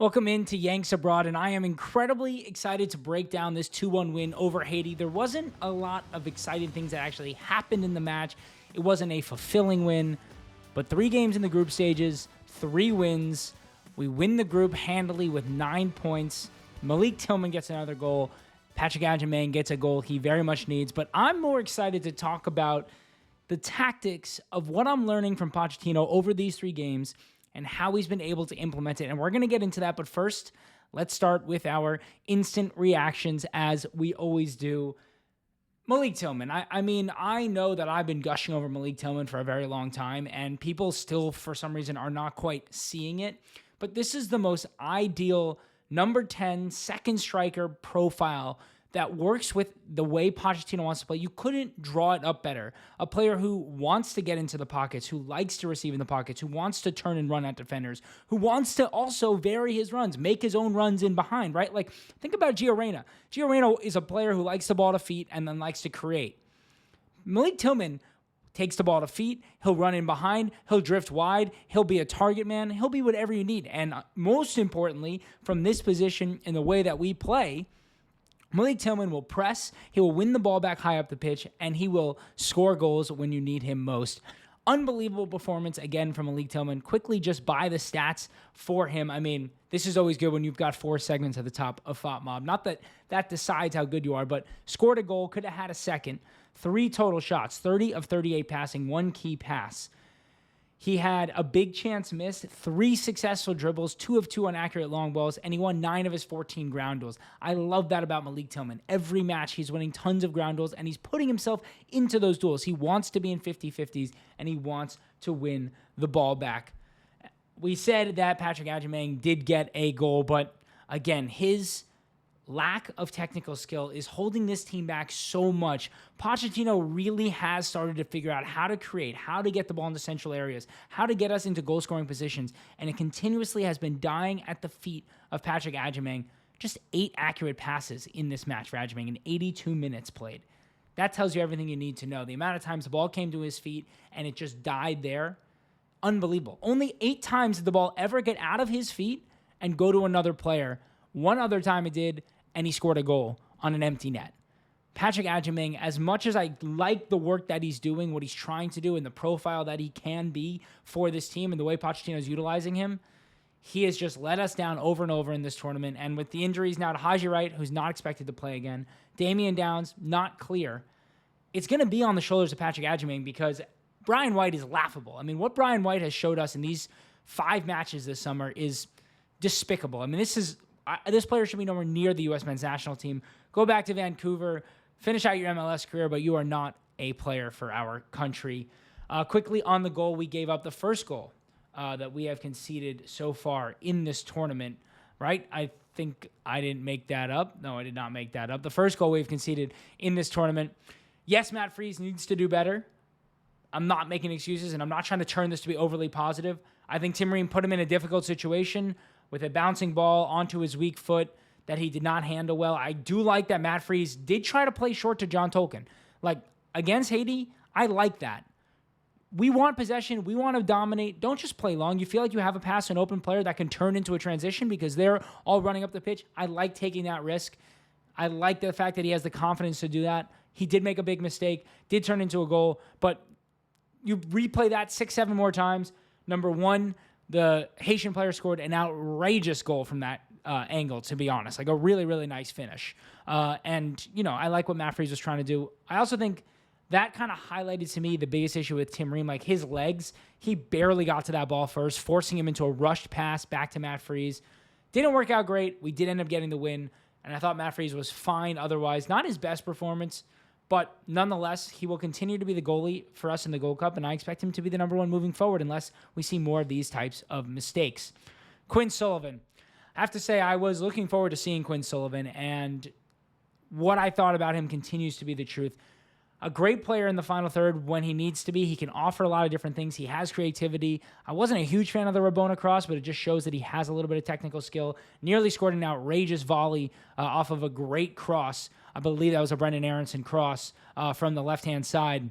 Welcome into Yanks Abroad, and I am incredibly excited to break down this 2-1 win over Haiti. There wasn't a lot of exciting things that actually happened in the match. It wasn't a fulfilling win, but 3 games in the group stages, 3 wins. We win the group handily with 9 points. Malik Tillman gets another goal. Patrick Agyemang gets a goal he very much needs. But I'm more excited to talk about the tactics of what I'm learning from Pochettino over these 3 games and how he's been able to implement it. And we're going to get into that. But first, let's start with our instant reactions as we always do. Malik Tillman. I know that I've been gushing over Malik Tillman for a very long time, and people still, for some reason, are not quite seeing it. But this is the most ideal number 10 second striker profile that works with the way Pochettino wants to play. You couldn't draw it up better. A player who wants to get into the pockets, who likes to receive in the pockets, who wants to turn and run at defenders, who wants to also vary his runs, make his own runs in behind, right? Like, think about Gio Reyna. Gio Reyna is a player who likes the ball to feet and then likes to create. Malik Tillman takes the ball to feet, he'll run in behind, he'll drift wide, he'll be a target man, he'll be whatever you need. And most importantly, from this position in the way that we play, Malik Tillman will press, he will win the ball back high up the pitch, and he will score goals when you need him most. Unbelievable performance, again, from Malik Tillman. Quickly just buy the stats for him. I mean, this is always good when you've got 4 segments at the top of FOTMob. Not that that decides how good you are, but scored a goal, could have had a second. 3 total shots, 30 of 38 passing, 1 key pass. He had a big chance missed, 3 successful dribbles, 2 of 2 on accurate long balls, and he won 9 of his 14 ground duels. I love that about Malik Tillman. Every match, he's winning tons of ground duels, and he's putting himself into those duels. He wants to be in 50-50s, and he wants to win the ball back. We said that Patrick Agyemang did get a goal, but again, his lack of technical skill is holding this team back so much. Pochettino really has started to figure out how to create, how to get the ball into central areas, how to get us into goal-scoring positions, and it continuously has been dying at the feet of Patrick Agyemang. Just 8 accurate passes in this match for Agyemang in 82 minutes played. That tells you everything you need to know. The amount of times the ball came to his feet and it just died there, unbelievable. Only 8 times did the ball ever get out of his feet and go to another player. One other time it did, and he scored a goal on an empty net. Patrick Agyemang, as much as I like the work that he's doing, what he's trying to do, and the profile that he can be for this team and the way Pochettino is utilizing him, he has just let us down over and over in this tournament. And with the injuries now to Haji Wright, who's not expected to play again, Damian Downs, not clear, it's going to be on the shoulders of Patrick Agyemang because Brian White is laughable. I mean, what Brian White has showed us in these 5 matches this summer is despicable. I mean, this player should be nowhere near the U.S. men's national team. Go back to Vancouver, finish out your MLS career, but you are not a player for our country. Quickly on the goal, we gave up the first goal that we have conceded so far in this tournament, right? I think I didn't make that up. No, I did not make that up. The first goal we've conceded in this tournament. Yes, Matt Freese needs to do better. I'm not making excuses, and I'm not trying to turn this to be overly positive. I think Tim Ream put him in a difficult situation with a bouncing ball onto his weak foot that he did not handle well. I do like that Matt Freese did try to play short to John Tolkin. Like, against Haiti, I like that. We want possession. We want to dominate. Don't just play long. You feel like you have a pass to an open player that can turn into a transition because they're all running up the pitch. I like taking that risk. I like the fact that he has the confidence to do that. He did make a big mistake, did turn into a goal, but you replay that 6-7 more times. Number 1, the Haitian player scored an outrageous goal from that angle, to be honest. Like a really, really nice finish. And, I like what Matt Freese was trying to do. I also think that kind of highlighted to me the biggest issue with Tim Ream. Like his legs, he barely got to that ball first, forcing him into a rushed pass back to Matt Freese. Didn't work out great. We did end up getting the win. And I thought Matt Freese was fine otherwise. Not his best performance, but nonetheless, he will continue to be the goalie for us in the Gold Cup, and I expect him to be the number 1 moving forward unless we see more of these types of mistakes. Quinn Sullivan. I have to say I was looking forward to seeing Quinn Sullivan, and what I thought about him continues to be the truth. A great player in the final third when he needs to be. He can offer a lot of different things. He has creativity. I wasn't a huge fan of the Rabona cross, but it just shows that he has a little bit of technical skill. Nearly scored an outrageous volley off of a great cross. I believe that was a Brendan Aaronson cross from the left-hand side.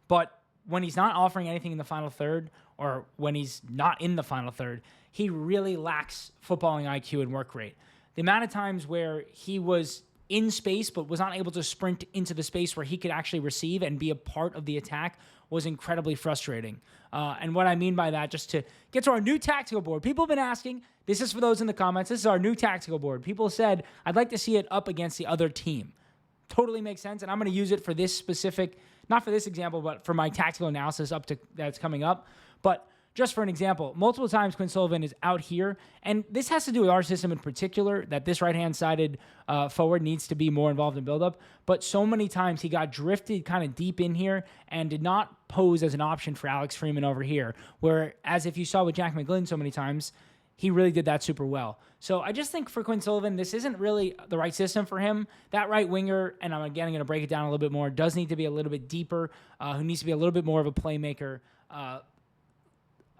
But when he's not offering anything in the final third, or when he's not in the final third, he really lacks footballing IQ and work rate. The amount of times where he was in space but was not able to sprint into the space where he could actually receive and be a part of the attack was incredibly frustrating. And what I mean by that, just to get to our new tactical board, people have been asking, this is for those in the comments, this is our new tactical board. People said, I'd like to see it up against the other team. Totally makes sense, and I'm going to use it for this specific, not for this example, but for my tactical analysis that's coming up. But just for an example, multiple times Quinn Sullivan is out here, and this has to do with our system in particular, that this right-hand-sided forward needs to be more involved in build-up, but so many times he got drifted kind of deep in here and did not pose as an option for Alex Freeman over here, whereas if you saw with Jack McGlynn so many times, he really did that super well. So I just think for Quinn Sullivan, this isn't really the right system for him. That right winger, and I'm again going to break it down a little bit more, does need to be a little bit deeper, who needs to be a little bit more of a playmaker.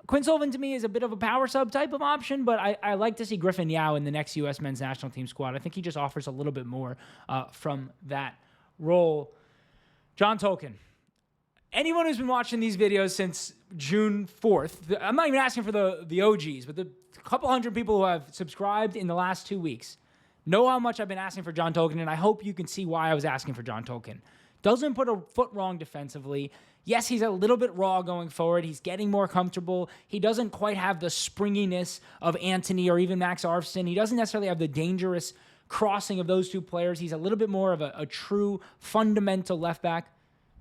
Quinn Sullivan, to me, is a bit of a power sub type of option, but I like to see Griffin Yao in the next U.S. men's national team squad. I think he just offers a little bit more from that role. John Tolkin. Anyone who's been watching these videos since June 4th, I'm not even asking for the OGs, but the couple hundred people who have subscribed in the last 2 weeks know how much I've been asking for John Tolkin, and I hope you can see why I was asking for John Tolkin. Doesn't put a foot wrong defensively. Yes, he's a little bit raw going forward. He's getting more comfortable. He doesn't quite have the springiness of Anthony or even Max Arfsten. He doesn't necessarily have the dangerous crossing of those two players. He's a little bit more of a true fundamental left back.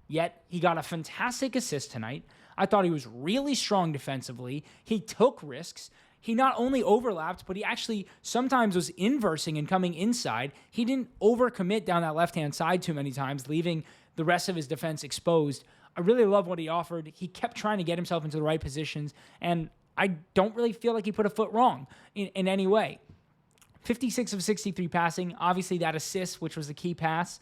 Yet, he got a fantastic assist tonight. I thought he was really strong defensively. He took risks. He not only overlapped, but he actually sometimes was inversing and coming inside. He didn't overcommit down that left-hand side too many times, leaving the rest of his defense exposed. I really love what he offered. He kept trying to get himself into the right positions, and I don't really feel like he put a foot wrong in any way. 56 of 63 passing. Obviously, that assist, which was the key pass.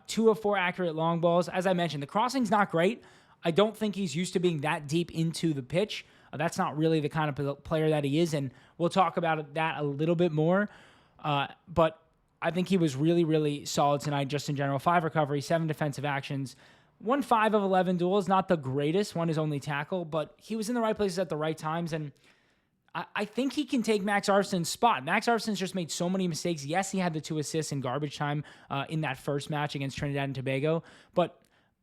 2 of 4 accurate long balls. As I mentioned, the crossing's not great. I don't think he's used to being that deep into the pitch. That's not really the kind of player that he is, and we'll talk about that a little bit more. But I think he was really, really solid tonight just in general. 5 recoveries, 7 defensive actions. Won 5 of 11 duels. Not the greatest. One is only tackle, but he was in the right places at the right times, and I think he can take Max Arfsten's spot. Max Arfsten's just made so many mistakes. Yes, he had the 2 assists in garbage time in that first match against Trinidad and Tobago, but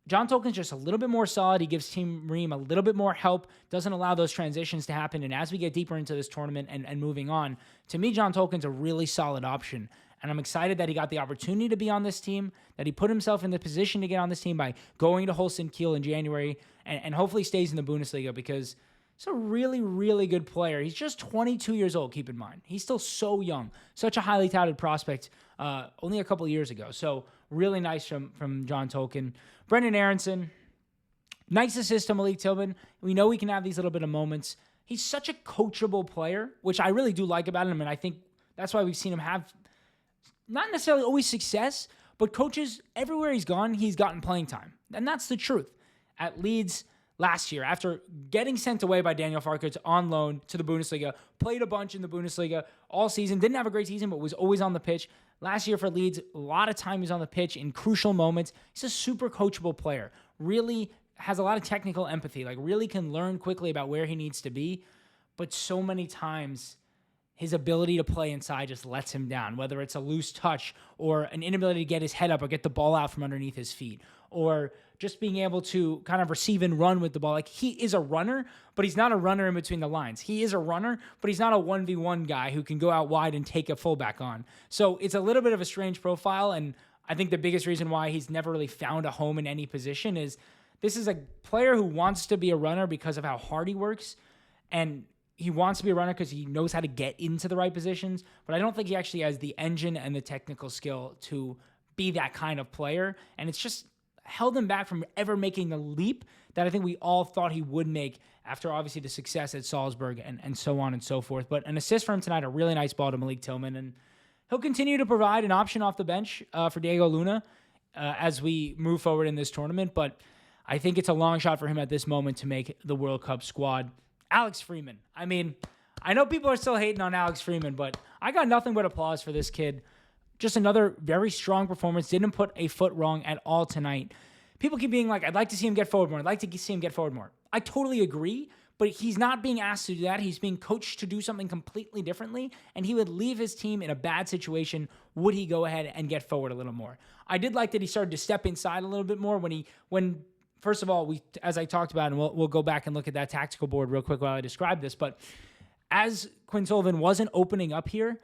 John Tolkin's just a little bit more solid. He gives Team Ream a little bit more help, doesn't allow those transitions to happen, and as we get deeper into this tournament and moving on, to me, John Tolkin's a really solid option, and I'm excited that he got the opportunity to be on this team, that he put himself in the position to get on this team by going to Holstein Kiel in January, and hopefully stays in the Bundesliga because he's a really, really good player. He's just 22 years old, keep in mind. He's still so young. Such a highly touted prospect only a couple of years ago. So really nice from John Tolkin. Brendan Aaronson, nice assist to Malik Tillman. We know he can have these little bit of moments. He's such a coachable player, which I really do like about him, and I think that's why we've seen him have not necessarily always success, but coaches, everywhere he's gone, he's gotten playing time. And that's the truth. At Leeds last year, after getting sent away by Daniel Farkas on loan to the Bundesliga, played a bunch in the Bundesliga all season, didn't have a great season, but was always on the pitch. Last year for Leeds, a lot of time he was on the pitch in crucial moments. He's a super coachable player. Really has a lot of technical empathy, like really can learn quickly about where he needs to be, but so many times his ability to play inside just lets him down, whether it's a loose touch or an inability to get his head up or get the ball out from underneath his feet, or just being able to kind of receive and run with the ball. Like, he is a runner, but he's not a runner in between the lines. He is a runner, but he's not a 1v1 guy who can go out wide and take a fullback on. So it's a little bit of a strange profile, and I think the biggest reason why he's never really found a home in any position is this is a player who wants to be a runner because of how hard he works, and he wants to be a runner because he knows how to get into the right positions, but I don't think he actually has the engine and the technical skill to be that kind of player, and it's just held him back from ever making the leap that I think we all thought he would make after obviously the success at Salzburg and so on and so forth. But an assist for him tonight, a really nice ball to Malik Tillman, and he'll continue to provide an option off the bench for Diego Luna as we move forward in this tournament, but I think it's a long shot for him at this moment to make the World Cup squad. Alex Freeman. I mean, I know people are still hating on Alex Freeman, but I got nothing but applause for this kid. Just another very strong performance. Didn't put a foot wrong at all tonight. People keep being like, I'd like to see him get forward more. I'd like to see him get forward more. I totally agree, But he's not being asked to do that. He's being coached to do something completely differently, and he would leave his team in a bad situation would he go ahead and get forward a little more. I did like that he started to step inside a little bit more when first of all, as I talked about, and we'll go back and look at that tactical board real quick while I describe this, but as Quinn Sullivan wasn't opening up here,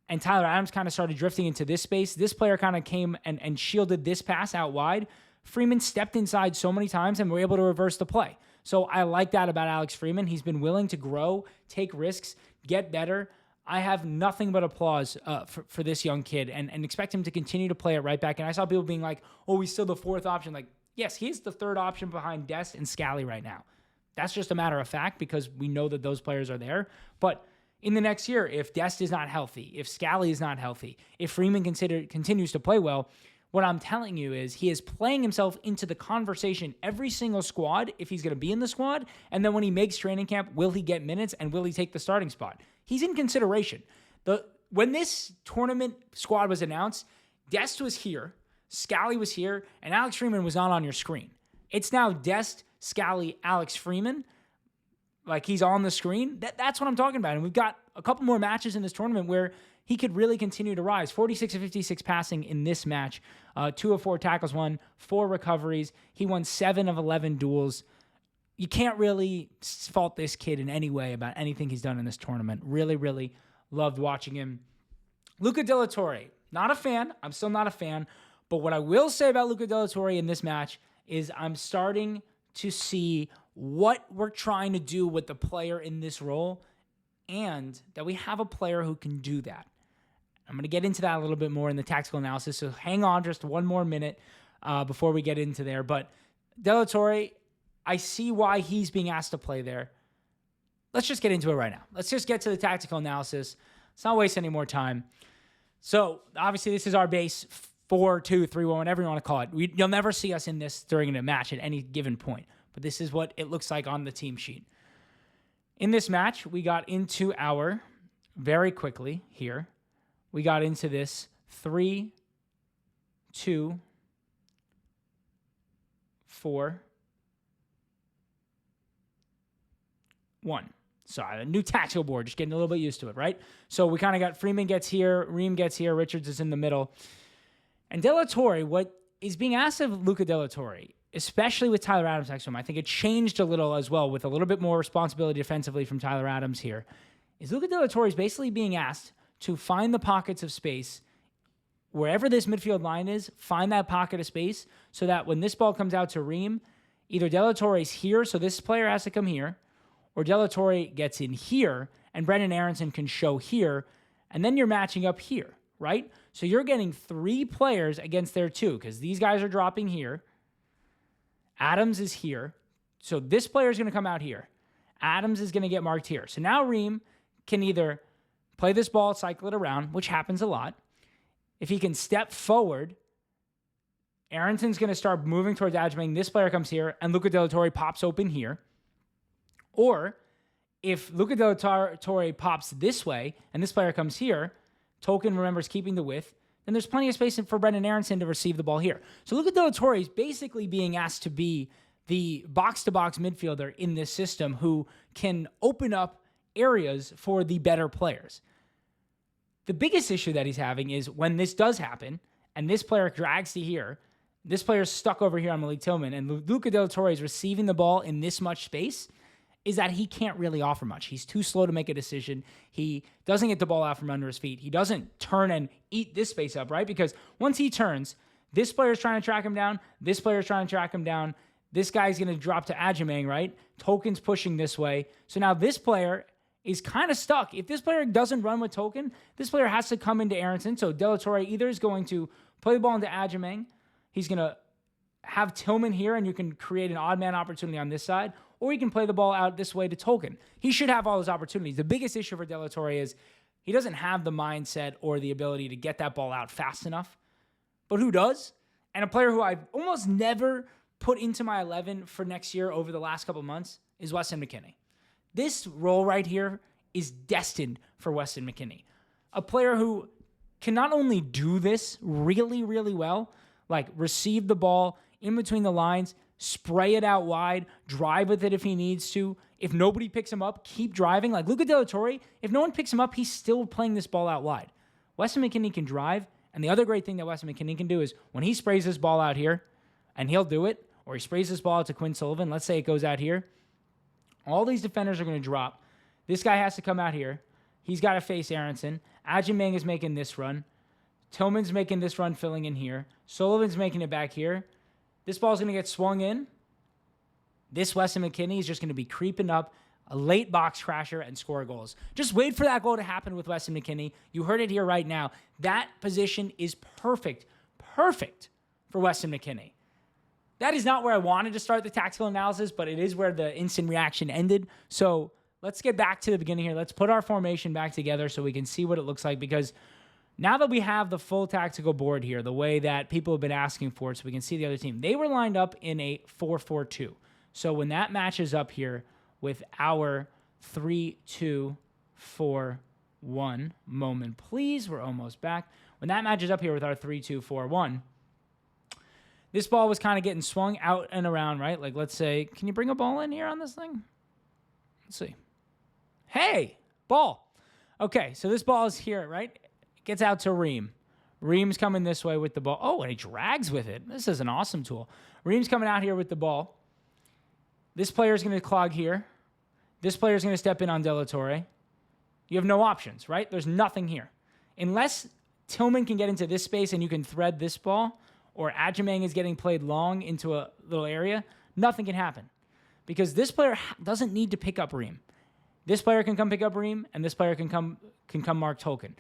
and Tyler Adams kind of started drifting into this space, this player kind of came and shielded this pass out wide. Freeman stepped inside so many times and were able to reverse the play. So I like that about Alex Freeman. He's been willing to grow, take risks, get better. I have nothing but applause for this young kid and expect him to continue to play it right back. And I saw people being like, oh, he's still the fourth option. Like, yes, he's the third option behind Dest and Scally right now. That's just a matter of fact because we know that those players are there. But in the next year, if Dest is not healthy, if Scally is not healthy, if Freeman continues to play well, what I'm telling you is he is playing himself into the conversation every single squad if he's going to be in the squad. And then when he makes training camp, will he get minutes and will he take the starting spot? He's in consideration. When this tournament squad was announced, Dest was here, Scally was here, and Alex Freeman was not on your screen. It's now Dest, Scally, Alex Freeman. Like he's on the screen. That's what I'm talking about. And we've got a couple more matches in this tournament where he could really continue to rise. 46 of 56 passing in this match. 2 of 4 tackles won, 4 recoveries. He won 7 of 11 duels. You can't really fault this kid in any way about anything he's done in this tournament. Really, really loved watching him. Luca De La Torre, not a fan. I'm still not a fan. But what I will say about Luca De La Torre in this match is I'm starting to see what we're trying to do with the player in this role and that we have a player who can do that. I'm going to get into that a little bit more in the tactical analysis, so hang on just one more minute before we get into there. But De La Torre, I see why he's being asked to play there. Let's just get into it right now. Let's just get to the tactical analysis. Let's not waste any more time. So, obviously, this is our base 4-2-3-1, whatever you want to call it. You'll never see us in this during a match at any given point, but this is what it looks like on the team sheet. In this match, we got into our, very quickly here, we got into this 3-2-4-1. Sorry, a new tactical board, just getting a little bit used to it, right? So we kind of got Freeman gets here, Ream gets here, Richards is in the middle. And De La Torre, what is being asked of Luca De La Torre, especially with Tyler Adams next to him, I think it changed a little as well with a little bit more responsibility defensively from Tyler Adams here, is Luca De La Torre is basically being asked to find the pockets of space wherever this midfield line is, find that pocket of space so that when this ball comes out to Ream, either De La Torre is here, so this player has to come here, or De La Torre gets in here, and Brendan Aaronson can show here, and then you're matching up here, right? So you're getting 3 players against their 2, because these guys are dropping here. Adams is here. So this player is going to come out here. Adams is going to get marked here. So now Ream can either play this ball, cycle it around, which happens a lot. If he can step forward, Aaronson's going to start moving towards Agyemang. This player comes here, and Luca De La Torre pops open here. Or if Luca De La Torre pops this way, and this player comes here, Tolkin remembers keeping the width, then there's plenty of space for Brendan Aaronson to receive the ball here. So Luca De La Torre is basically being asked to be the box-to-box midfielder in this system who can open up areas for the better players. The biggest issue that he's having is when this does happen, and this player drags to here, this player's stuck over here on Malik Tillman, and Luca De La Torre is receiving the ball in this much space, is that he can't really offer much. He's too slow to make a decision. He doesn't get the ball out from under his feet. He doesn't turn and eat this space up, right? Because once he turns, this player's trying to track him down, this player's trying to track him down, this guy's going to drop to Agyemang, right? Tolkin's pushing this way. So now this player is kind of stuck. If this player doesn't run with Tolkin, this player has to come into Aaronson. So De La Torre either is going to play the ball into Agyemang, he's going to have Tillman here, and you can create an odd man opportunity on this side, or he can play the ball out this way to Tolkin. He should have all those opportunities. The biggest issue for De La Torre is he doesn't have the mindset or the ability to get that ball out fast enough. But who does? And a player who I've almost never put into my 11 for next year over the last couple of months is Weston McKennie. This role right here is destined for Weston McKennie. A player who can not only do this really, really well, like receive the ball in between the lines, spray it out wide, drive with it if he needs to. If nobody picks him up, keep driving. Like, look at De La Torre. If no one picks him up, he's still playing this ball out wide. Weston McKennie can drive, and the other great thing that Weston McKennie can do is when he sprays this ball out here, and he'll do it, or he sprays this ball out to Quinn Sullivan, let's say it goes out here, all these defenders are going to drop. This guy has to come out here. He's got to face Aaronson. Agyemang is making this run. Tillman's making this run, filling in here. Sullivan's making it back here. This ball's going to get swung in. This Weston McKennie is just going to be creeping up, a late box crasher, and score goals. Just wait for that goal to happen with Weston McKennie. You heard it here right now. That position is perfect for Weston McKennie. That is not where I wanted to start the tactical analysis, but it is where the instant reaction ended. So let's get back to the beginning here. Let's put our formation back together so we can see what it looks like, because now that we have the full tactical board here, the way that people have been asking for it so we can see the other team, they were lined up in a 4-4-2. So when that matches up here with our 3-2-4-1, moment please, we're almost back. When that matches up here with our 3-2-4-1, this ball was kind of getting swung out and around, right? Like, let's say, can you bring a ball in here on this thing? Let's see. Hey, ball. Okay, so this ball is here, right? It gets out to Ream. Ream's coming this way with the ball. Oh, and he drags with it. This is an awesome tool. Ream's coming out here with the ball. This player's going to clog here. This player's going to step in on De La Torre. You have no options, right? There's nothing here. Unless Tillman can get into this space and you can thread this ball, or Agyemang is getting played long into a little area, nothing can happen. Because this player doesn't need to pick up Ream. This player can come pick up Ream, and this player can come mark Tolkin.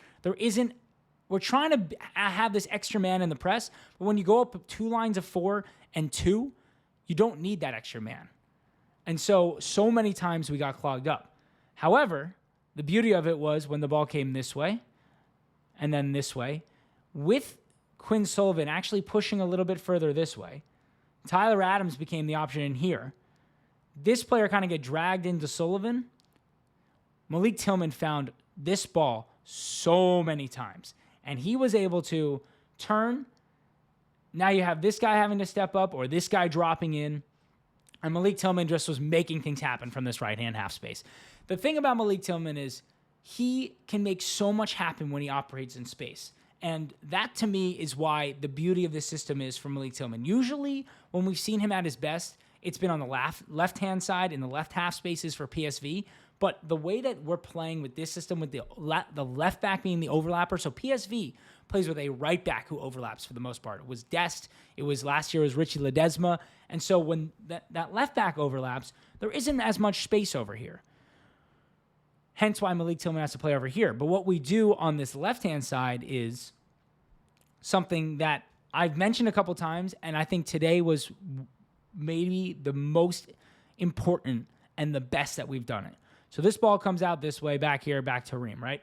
We're trying to have this extra man in the press, but when you go up 2 lines of 4 and 2, you don't need that extra man. And so many times we got clogged up. However, the beauty of it was when the ball came this way, and then this way, with Quinn Sullivan actually pushing a little bit further this way, Tyler Adams became the option in here. This player kind of get dragged into Sullivan. Malik Tillman found this ball so many times, and he was able to turn. Now you have this guy having to step up or this guy dropping in, and Malik Tillman just was making things happen from this right-hand half space. The thing about Malik Tillman is he can make so much happen when he operates in space. And that, to me, is why the beauty of this system is for Malik Tillman. Usually, when we've seen him at his best, it's been on the left-hand side in the left half spaces for PSV. But the way that we're playing with this system, with the left back being the overlapper, so PSV plays with a right back who overlaps for the most part. It was Dest. It was last year, it was Richie Ledesma. And so when that left back overlaps, there isn't as much space over here. Hence why Malik Tillman has to play over here. But what we do on this left-hand side is something that I've mentioned a couple times, and I think today was maybe the most important and the best that we've done it. So this ball comes out this way, back here, back to Ream, right?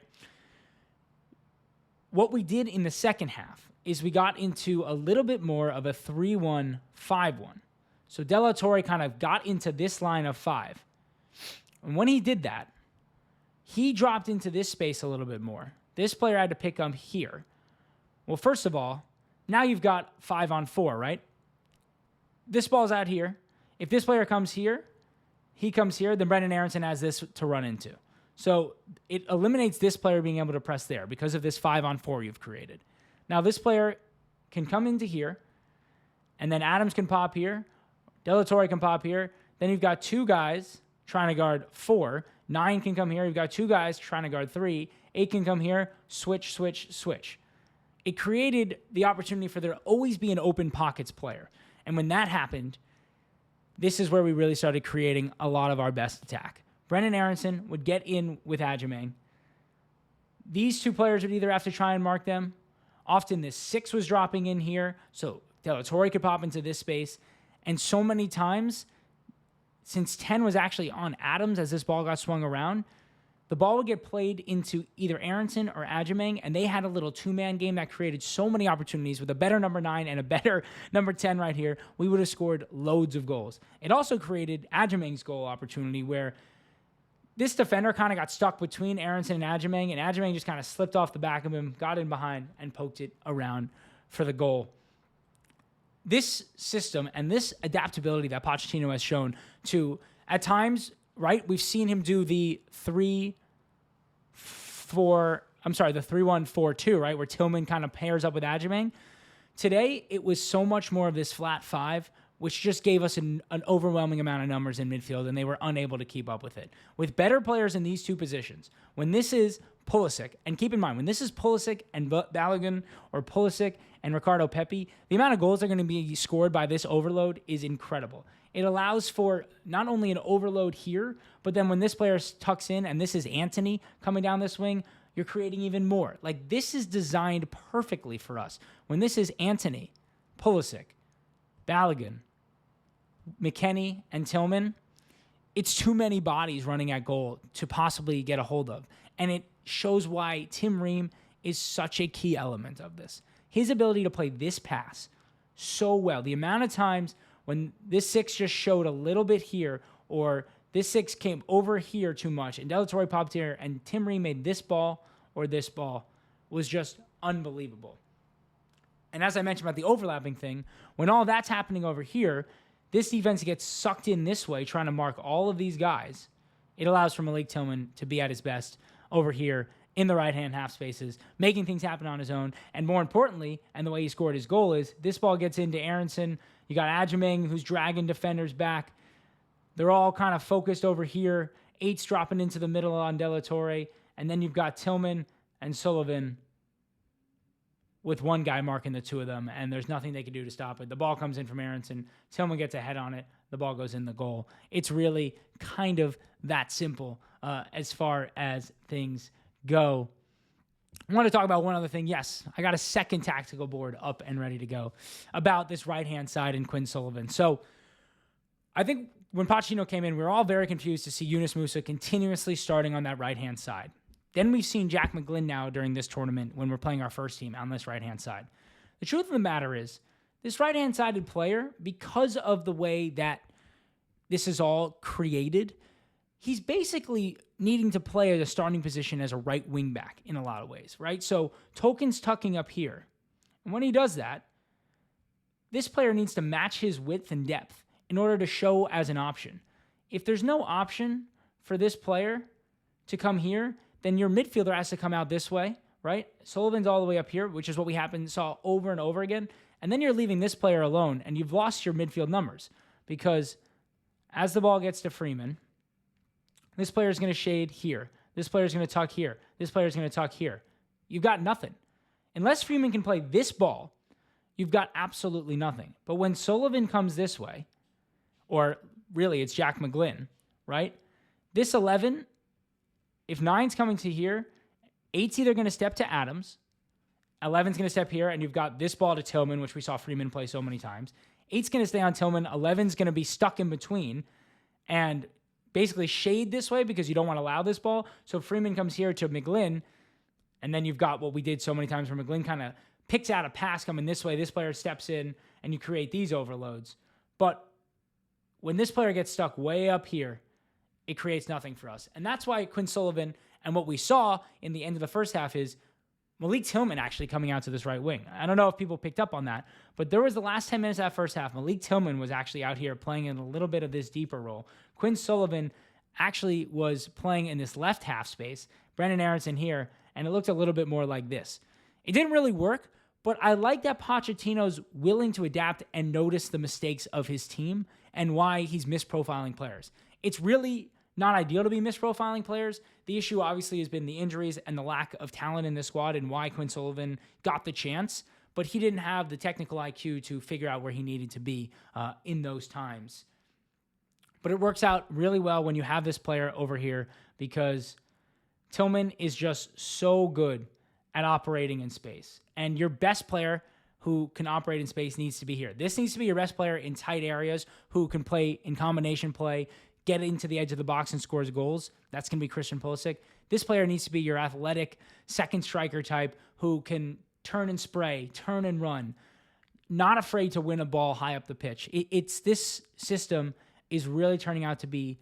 What we did in the second half is we got into a little bit more of a 3-1-5-1. So De La Torre kind of got into this line of 5. And when he did that, he dropped into this space a little bit more. This player had to pick up here. Well, first of all, now you've got 5-on-4, right? This ball's out here. If this player comes here, he comes here, then Brendan Aaronson has this to run into. So it eliminates this player being able to press there because of this 5-on-4 you've created. Now this player can come into here, and then Adams can pop here. De La Torre can pop here. Then you've got 2 guys trying to guard 4. 9 can come here. You've got 2 guys trying to guard 3. 8 can come here. Switch, switch, switch. It created the opportunity for there to always be an open pockets player. And when that happened, this is where we really started creating a lot of our best attack. Brendan Aaronson would get in with Agyemang. These 2 players would either have to try and mark them. Often this 6 was dropping in here, so De La Torre could pop into this space. And so many times, since 10 was actually on Adams as this ball got swung around, the ball would get played into either Aaronson or Agyemang, and they had a little 2-man game that created so many opportunities. With a better number 9 and a better number 10 right here, we would have scored loads of goals. It also created Agyemang's goal opportunity where this defender kind of got stuck between Aaronson and Agyemang just kind of slipped off the back of him, got in behind, and poked it around for the goal. this system and this adaptability that Pochettino has shown to, at times, right, we've seen him do the 3-1-4-2, right, where Tillman kind of pairs up with Agyemang. Today, it was so much more of this flat 5, which just gave us an overwhelming amount of numbers in midfield, and they were unable to keep up with it. With better players in these two positions, when this is Pulisic, and keep in mind, when this is Pulisic and Balogun, or Pulisic and Ricardo Pepi, the amount of goals that are going to be scored by this overload is incredible. It allows for not only an overload here, but then when this player tucks in, and this is Antony coming down this wing, you're creating even more. Like, this is designed perfectly for us. When this is Antony, Pulisic, Balogun, McKennie, and Tillman, it's too many bodies running at goal to possibly get a hold of. And it shows why Tim Ream is such a key element of this. His ability to play this pass so well. The amount of times when this 6 just showed a little bit here, or this 6 came over here too much, and De La Torre popped here, and Tim Ream made this ball or this ball, was just unbelievable. And as I mentioned about the overlapping thing, when all that's happening over here, this defense gets sucked in this way, trying to mark all of these guys. It allows for Malik Tillman to be at his best over here in the right-hand half spaces, making things happen on his own. And more importantly, and the way he scored his goal is, this ball gets into Aaronson. You got Agyemang, who's dragging defenders back. They're all kind of focused over here. 8's dropping into the middle on De La Torre. And then you've got Tillman and Sullivan with one guy marking the two of them, and there's nothing they can do to stop it. The ball comes in from Aaronson. Tillman gets a head on it. The ball goes in the goal. It's really kind of that simple as far as things go. I want to talk about one other thing. Yes, I got a second tactical board up and ready to go about this right-hand side and Quinn Sullivan. So I think when Pochettino came in, we were all very confused to see Yunus Musah continuously starting on that right-hand side. Then we've seen Jack McGlynn now during this tournament when we're playing our first team on this right-hand side. The truth of the matter is, this right-hand-sided player, because of the way that this is all created, he's basically needing to play at a starting position as a right wing back in a lot of ways, right? So Tolkin's tucking up here. And when he does that, this player needs to match his width and depth in order to show as an option. If there's no option for this player to come here, then your midfielder has to come out this way, right? Sullivan's all the way up here, which is what we saw over and over again. And then you're leaving this player alone, and you've lost your midfield numbers, because as the ball gets to Freeman, this player is going to shade here. This player is going to tuck here. This player is going to tuck here. You've got nothing. Unless Freeman can play this ball, you've got absolutely nothing. But when Sullivan comes this way, or really it's Jack McGlynn, right? This 11, if 9's coming to here, 8's either going to step to Adams, 11's going to step here, and you've got this ball to Tillman, which we saw Freeman play so many times. 8's going to stay on Tillman, 11's going to be stuck in between, and basically shade this way because you don't want to allow this ball. So Freeman comes here to McGlynn, and then you've got what we did so many times where McGlynn kind of picks out a pass coming this way. This player steps in, and you create these overloads. But when this player gets stuck way up here, it creates nothing for us. And that's why Quinn Sullivan, and what we saw in the end of the first half, is Malik Tillman actually coming out to this right wing. I don't know if people picked up on that, but there was the last 10 minutes of that first half, Malik Tillman was actually out here playing in a little bit of this deeper role. Quinn Sullivan actually was playing in this left half space, Brendan Aaronson here, and it looked a little bit more like this. It didn't really work, but I like that Pochettino's willing to adapt and notice the mistakes of his team and why he's misprofiling players. It's really not ideal to be misprofiling players. The issue obviously has been the injuries and the lack of talent in this squad and why Quinn Sullivan got the chance, but he didn't have the technical IQ to figure out where he needed to be in those times. But it works out really well when you have this player over here because Tillman is just so good at operating in space. And your best player who can operate in space needs to be here. This needs to be your best player in tight areas who can play in combination play, get into the edge of the box and scores goals. That's going to be Christian Pulisic. This player needs to be your athletic second striker type who can turn and spray, turn and run, not afraid to win a ball high up the pitch. This system is really turning out to be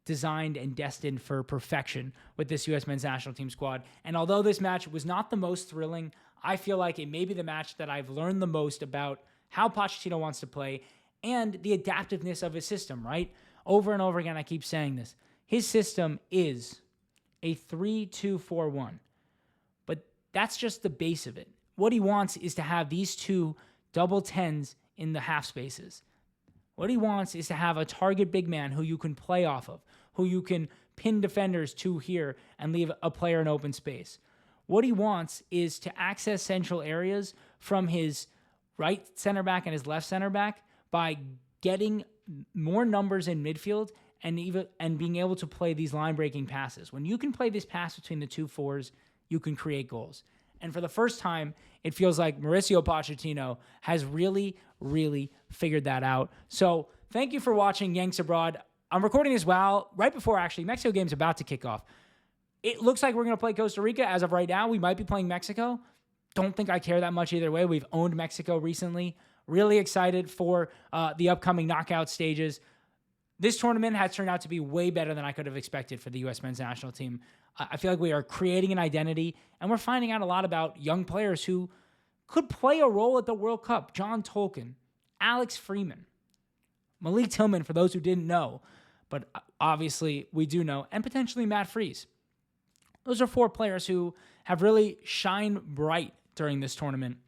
designed and destined for perfection with this U.S. men's national team squad. And although this match was not the most thrilling, I feel like it may be the match that I've learned the most about how Pochettino wants to play, and the adaptiveness of his system, right? Over and over again, I keep saying this. His system is a 3-2-4-1, but that's just the base of it. What he wants is to have these two double 10s in the half spaces. What he wants is to have a target big man who you can play off of, who you can pin defenders to here and leave a player in open space. What he wants is to access central areas from his right center back and his left center back by getting more numbers in midfield and being able to play these line-breaking passes. When you can play this pass between the two fours, you can create goals. And for the first time, it feels like Mauricio Pochettino has really, really figured that out. So thank you for watching Yanks Abroad. I'm recording this right before actually Mexico game's about to kick off. It looks like we're going to play Costa Rica as of right now. We might be playing Mexico. Don't think I care that much either way. We've owned Mexico recently. Really excited for the upcoming knockout stages. This tournament has turned out to be way better than I could have expected for the U.S. men's national team. I feel like we are creating an identity, and we're finding out a lot about young players who could play a role at the World Cup. John Tolkin, Alex Freeman, Malik Tillman, for those who didn't know, but obviously we do know, and potentially Matt Freese. Those are 4 players who have really shined bright during this tournament.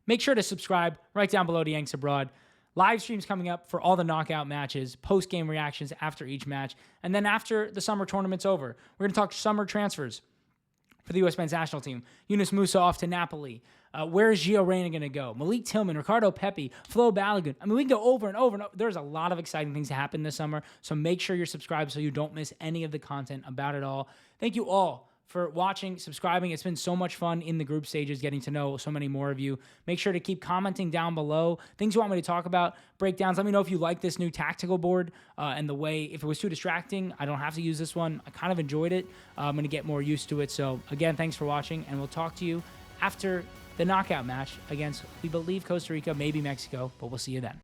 Make sure to subscribe right down below to Yanks Abroad. Live streams coming up for all the knockout matches, post-game reactions after each match, and then after the summer tournament's over, we're going to talk summer transfers for the U.S. men's national team. Yunus Musa off to Napoli. Where is Gio Reyna going to go? Malik Tillman, Ricardo Pepi, Flo Balogun. I mean, we can go over and over and over. There's a lot of exciting things to happen this summer, so make sure you're subscribed so you don't miss any of the content about it all. Thank you all for watching, subscribing. It's been so much fun in the group stages, getting to know so many more of you. Make sure to keep commenting down below. Things you want me to talk about, breakdowns. Let me know if you like this new tactical board and the way, if it was too distracting, I don't have to use this one. I kind of enjoyed it. I'm going to get more used to it. So again, thanks for watching, and we'll talk to you after the knockout match against, we believe, Costa Rica, maybe Mexico, but we'll see you then.